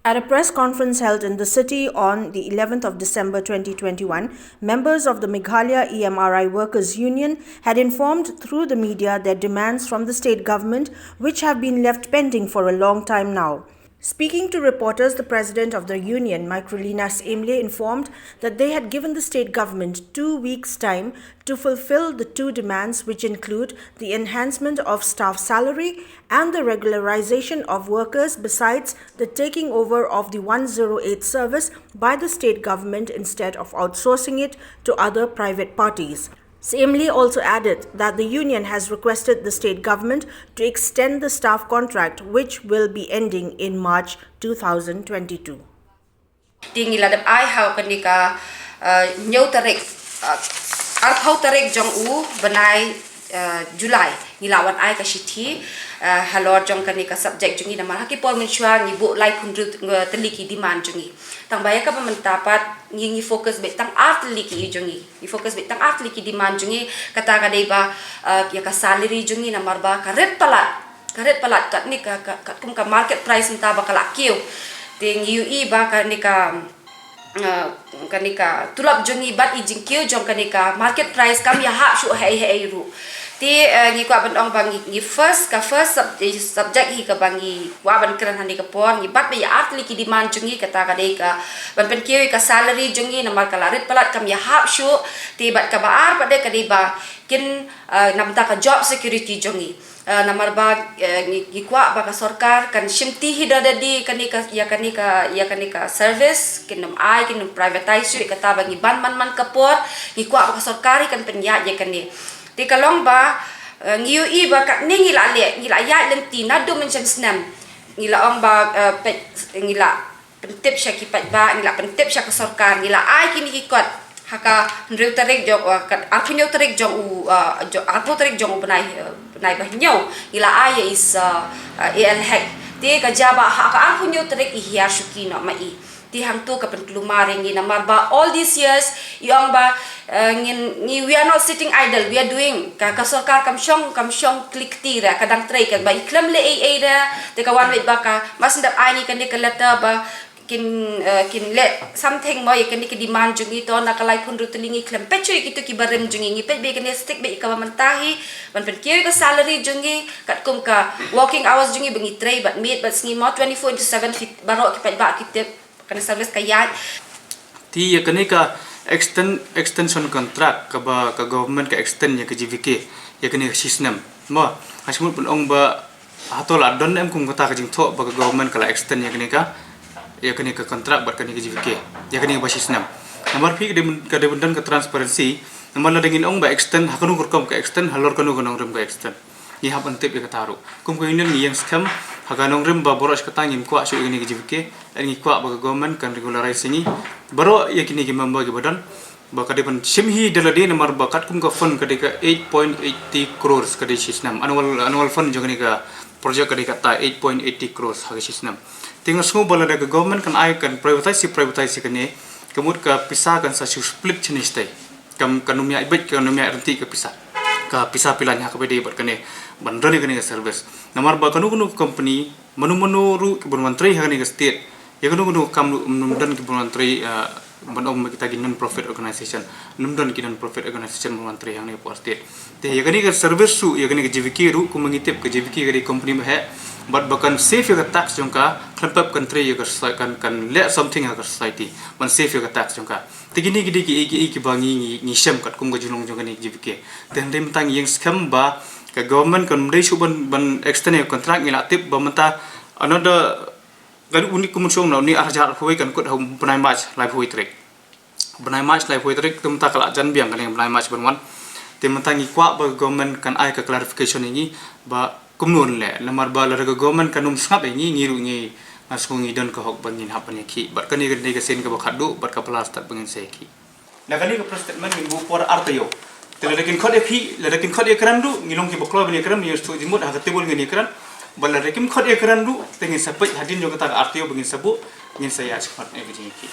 At a press conference held in the city on the 11th of December 2021, members of the Meghalaya EMRI Workers Union had informed through the media their demands from the state government, which have been left pending for a long time now. Speaking to reporters, the president of the union, Emri, informed that they had given the state government 2 weeks' time to fulfill the two demands, which include the enhancement of staff salary and the regularization of workers, besides the taking over of the 108 service by the state government instead of outsourcing it to other private parties. Emri also added that the union has requested the state government to extend the staff contract, which will be ending in March 2022. Tingiladap ay how kanika nyaw tarik arthau tarik jong u banai July nilawan ay kasiti halor jong kanika subject jungi namar hakipol mensyua ngibu lai punru teliki demand jungi tang baya ka pamentapat ngi fokus betang art teliki jungi ngi fokus betang art teliki demand jungi kata kadai ba ya ka salary jungi namar ba karet palat kat ni ka kum ka market price enta ba kala kiu ting ui ba kanika tulap jungi bat ijing kiu jong kanika market price kam ya ha shu hei ru ti ngi kwa bandong bang ngi first subject hi ka bangi wa ban kran hani ka por ngi bat be ya art liki demand jungi kata ka dei ka ban pen kiu ka salary jungi namar kala rit palat kam ya ha shu ti bat ka ba ar pade ka dei ba kin namta ka job security jungi namar ba ngi kwa ba ka sarkar kan shimti hidada di kanika service kinam ai kinam privatize kata bangi ban man kapor ngi kwa ba ka sarkari kan penya je kani ti kalong ba ngiu i ba ka ningi la ya lenti nadu mencam snam ngila ong ba ngila pentip syaki pat ba ngila pentip syak sarkar ngila ai kini ikot haka ndreu tarik jong arpinyo tarik jong arpo tarik jong benai ba nyau ngila ai is al hack ti ka jaba haka arpinyo tarik ihya syuki no mai ti hang tu ka pentlumar ngi namar ba all these years yong ba ngi we are not sitting idle, we are doing ka sarkar kam shong klik ti ra kadang trai kan ba iklam le ai ra te ka wan ba ka mas ndap ai ni kan ni kalata ba kin let something mo yakan ni demand jungi to nakalai pun rutelingi iklam pechu gitu ki barem jungi ngi pet be kan stick be ka mantahi ban pen kieu ka salary jungi kat kum ka working hours jungi bengi trai but meet but sngi mo 24/7 fit baro ki pet ba kita kan service kayat ti yakan ka extension contract ka ba ka government ka extend ya ka GVK ya kini system mo hasimut pun ong ba atol adon em kum kata ka jing tho ba ka government kala extend ya kini ka contract ba kini ka GVK ya kini ba system nomor pi ka de bundan ka transparency nomor la dengin ong ba extend hakunu kurkom ka extend halor kanu gonong rem ka extend ni hapan tip ya kataru kum ko indian ni yang scam haganong rem ba boros ka tangim kwa su ini ka GVK ani kwa ba ka government kan regularize ni baro yakini ki member ki badan ba kade pan simhi dalade namar bakat kum ka fund kade ka 8.80 crores kade system annual fund jogani ka project kade ka ta 8.80 crores ha system tinga smo balada ka government kan ai kan privatize kane kemut ka pisah kan sa split jenis tai kam kanumya ibet kanumya renti ka pisah pilan ha ka bede bat kane bandani kane ka service namar ba kanu company manu ru kebun menteri ha kane ka state ya kanu kam numdan kebun menteri bandom kita non profit organization numdan ki non profit organization menteri yang ni po state te ya kani ka service su ya kani ka GVK ru ku mangitip ka GVK ka company ma he but bakan safe ya tax jongka klempap country ya kan let something ya society man safe ya tax jongka te gini gidi ki bangi ni sem kat kum ka julong jongka ni GVK te ndem tang yang scam ba ka government kan mdai su ban extend contract ni latip ba menta another kan unik kumusong na ni arjar huai kan kut hom benai match live huai trek tum ta kala jan biang kan benai match banwan te mentangi kwa ba government kan ai ka clarification ini ba kumnon le lamar ba la government kan ngap ini ngiru ngi asung ngi don ka hok bangin hapan ki bat kan ni ka sen ka ba khadu bat ka plastic bangin se ki la kan ni ka statement ngi bu por artayo te lekin khode phi lekin khode kran du ngilong ki boklo bani kran ni stu jimut ha tebul ngi kran bala rekim khode kran du tengi sapai hadin jo kata artio bangin sabu ngin saya cepat e ki